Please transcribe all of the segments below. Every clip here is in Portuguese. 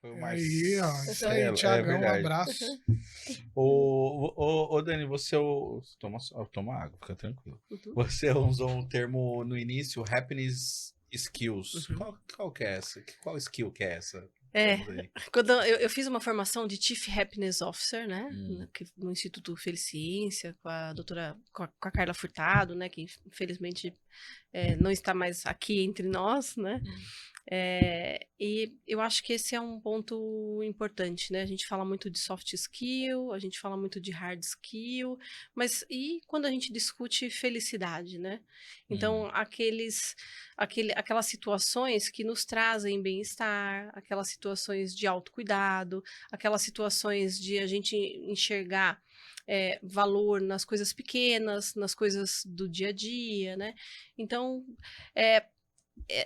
Foi o Aí, ó, isso aí, Marcelo, é Thiagão, um verdade. abraço. Ô, Dani, toma água, fica tranquilo. Uhum, Você usou um termo no início, happiness skills. uhum. Qual que é essa? Qual skill que é essa? É, Vamos aí. quando eu fiz uma formação de Chief Happiness Officer, né, Hum, no Instituto Felicíncia, com a doutora, com a Carla Furtado, né, que infelizmente não está mais aqui entre nós, né, hum, e eu acho que esse é um ponto importante, né, a gente fala muito de soft skill, a gente fala muito de hard skill, mas e quando a gente discute felicidade, né? Então, hum, aquelas situações que nos trazem bem-estar, aquelas situações de autocuidado, aquelas situações de a gente enxergar valor nas coisas pequenas, nas coisas do dia a dia, né? Então, é,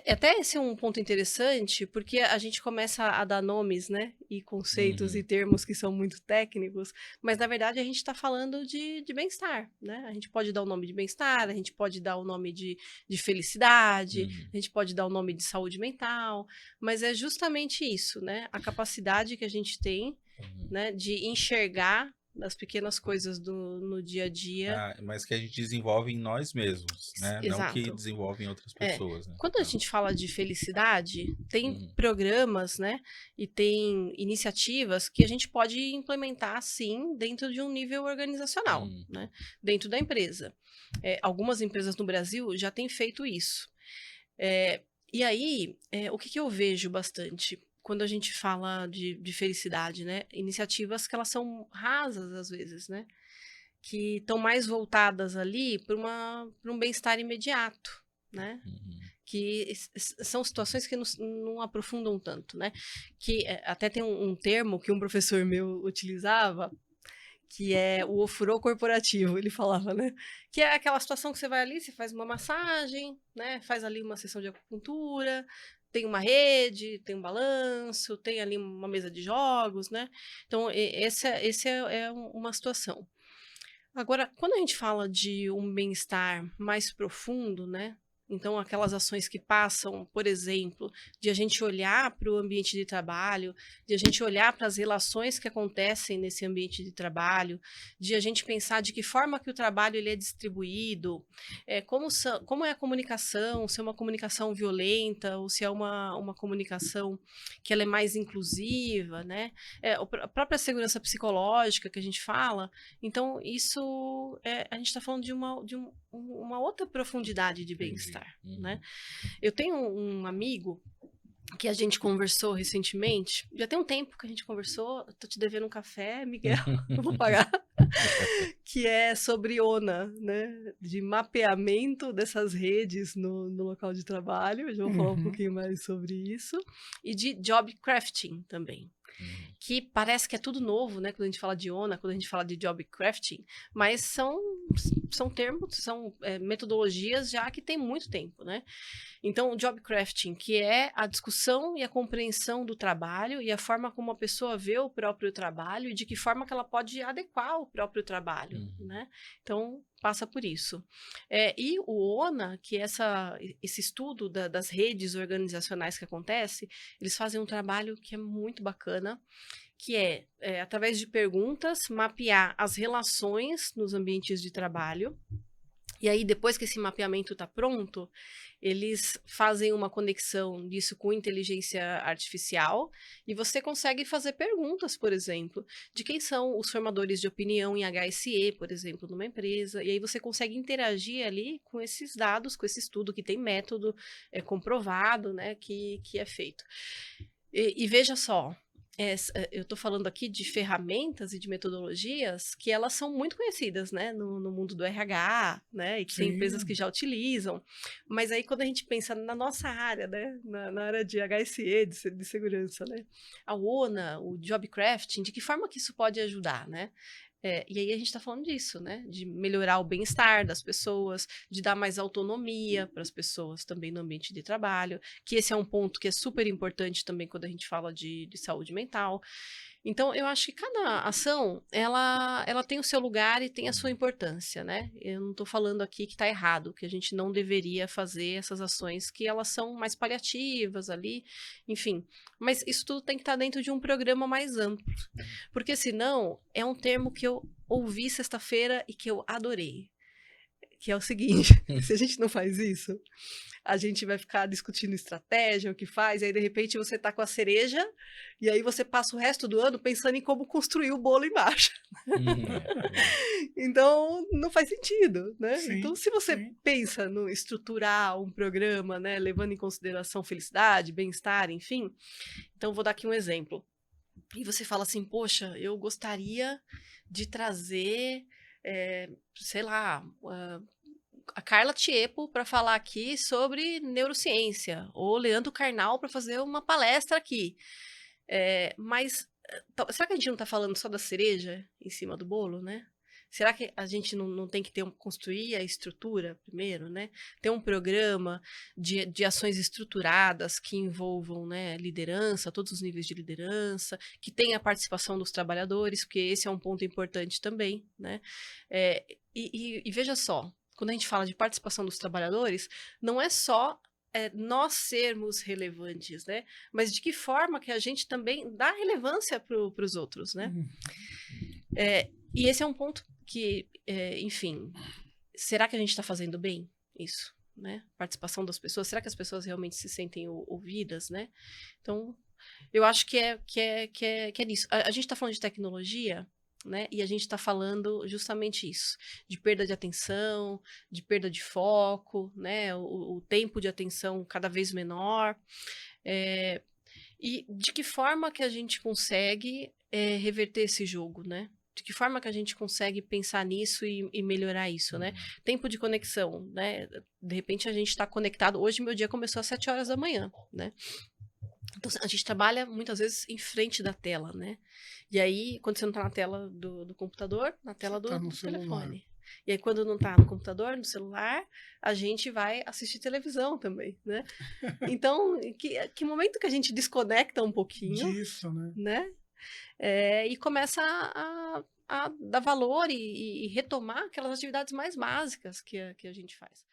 até esse é um ponto interessante, porque a gente começa a dar nomes, né, e conceitos e uhum, termos que são muito técnicos, mas na verdade a gente está falando de bem-estar, né? A gente pode dar o nome de bem-estar, a gente pode dar o nome de felicidade, uhum, a gente pode dar o nome de saúde mental, mas é justamente isso, né? A capacidade que a gente tem, uhum. né, de enxergar as pequenas coisas no dia a dia. Ah, mas que a gente desenvolve em nós mesmos, né? Não que Exato. desenvolve em outras É, pessoas, né? quando a Tá. gente fala de felicidade, tem Uhum, programas, né, e tem iniciativas que a gente pode implementar, sim, dentro de um nível organizacional, uhum, né, dentro da empresa. Algumas empresas no Brasil já têm feito isso. E aí, o que eu vejo bastante quando a gente fala de felicidade, né, iniciativas que elas são rasas às vezes, né, que estão mais voltadas ali para um bem-estar imediato, né, uhum, que são situações que não aprofundam tanto, né? Que até tem um termo que um professor meu utilizava, que é o ofurô corporativo, ele falava, né? Que é aquela situação que você vai ali, você faz uma massagem, né? Faz ali uma sessão de acupuntura, tem uma rede, tem um balanço, tem ali uma mesa de jogos, né? Então, esse é uma situação. Agora, quando a gente fala de um bem-estar mais profundo, né? Então, aquelas ações que passam, por exemplo, de a gente olhar para o ambiente de trabalho, de a gente olhar para as relações que acontecem nesse ambiente de trabalho, de a gente pensar de que forma que o trabalho ele é distribuído, como é a comunicação, se é uma comunicação violenta ou se é uma comunicação que ela é mais inclusiva, né? A própria segurança psicológica que a gente fala, então, isso a gente está falando uma outra profundidade de entendi. bem-estar, né? Uhum. Eu tenho um amigo que a gente conversou recentemente, já tem um tempo que a gente conversou, tô te devendo um café, Miguel, eu vou pagar, que é sobre ONA, né? De mapeamento dessas redes no local de trabalho, eu já vou falar um Uhum. pouquinho mais sobre isso, e de job crafting também, Uhum. que parece que é tudo novo, né? Quando a gente fala de ONA, quando a gente fala de job crafting, mas são termos, são metodologias já que tem muito tempo, né? Então, o job crafting, que é a discussão e a compreensão do trabalho e a forma como a pessoa vê o próprio trabalho e de que forma que ela pode adequar o próprio trabalho, Uhum. né? Então, passa por isso. E o ONA, que é esse estudo das redes organizacionais que acontece, eles fazem um trabalho que é muito bacana, que através de perguntas, mapear as relações nos ambientes de trabalho. E aí, depois que esse mapeamento está pronto, eles fazem uma conexão disso com inteligência artificial e você consegue fazer perguntas, por exemplo, de quem são os formadores de opinião em HSE, por exemplo, numa empresa, e aí você consegue interagir ali com esses dados, com esse estudo que tem método comprovado, né, que é feito. E veja só, eu estou falando aqui de ferramentas e de metodologias que elas são muito conhecidas, né, no mundo do RH, né, e que tem empresas que Sim. já utilizam, mas aí quando a gente pensa na nossa área, né, na área de HSE, de segurança, né, a ONA, o job crafting, de que forma que isso pode ajudar, né? E aí a gente está falando disso, né? De melhorar o bem-estar das pessoas, de dar mais autonomia para as pessoas também no ambiente de trabalho, que esse é um ponto que é super importante também quando a gente fala de saúde mental. Então, eu acho que cada ação, ela tem o seu lugar e tem a sua importância, né? Eu não estou falando aqui que está errado, que a gente não deveria fazer essas ações que elas são mais paliativas ali, enfim. Mas isso tudo tem que estar dentro de um programa mais amplo. Porque senão, é um termo que eu ouvi sexta-feira e que eu adorei. Que é o seguinte, se a gente não faz isso, a gente vai ficar discutindo estratégia, o que faz, e aí de repente você tá com a cereja, e aí você passa o resto do ano pensando em como construir o bolo embaixo. É. Então, não faz sentido, né? Então, Sim, se você sim. pensa no estruturar um programa, né, levando em consideração felicidade, bem-estar, enfim, então vou dar aqui um exemplo. E você fala assim, poxa, eu gostaria de trazer, sei lá, a Carla Tiepo para falar aqui sobre neurociência, ou Leandro Carnal para fazer uma palestra aqui. Mas será que a gente não está falando só da cereja em cima do bolo, né? Será que a gente não tem que construir a estrutura primeiro, né? Ter um programa de ações estruturadas que envolvam, né, liderança, todos os níveis de liderança, que tenha a participação dos trabalhadores, porque esse é um ponto importante também, né? E veja só, quando a gente fala de participação dos trabalhadores, não é só nós sermos relevantes, né? Mas de que forma que a gente também dá relevância para os outros, né? E esse é um ponto que, enfim, será que a gente está fazendo bem isso, né? Participação das pessoas, será que as pessoas realmente se sentem ouvidas, né? Então, eu acho que é nisso. A gente está falando de tecnologia, né? E a gente está falando justamente isso, de perda de atenção, de perda de foco, né? O tempo de atenção cada vez menor. E de que forma que a gente consegue reverter esse jogo, né? De que forma que a gente consegue pensar nisso e melhorar isso, né? Tempo de conexão, né? De repente a gente está conectado. Hoje meu dia começou às 7 horas da manhã, né? Então a gente trabalha muitas vezes em frente da tela, né? E aí, quando você não está na tela do computador, na tela Você tá no do celular. telefone. E aí, quando não está no computador, no celular, a gente vai assistir televisão também, né? Então, que momento que a gente desconecta um pouquinho, Disso, né? né? E começa a dar valor e retomar aquelas atividades mais básicas que a gente faz.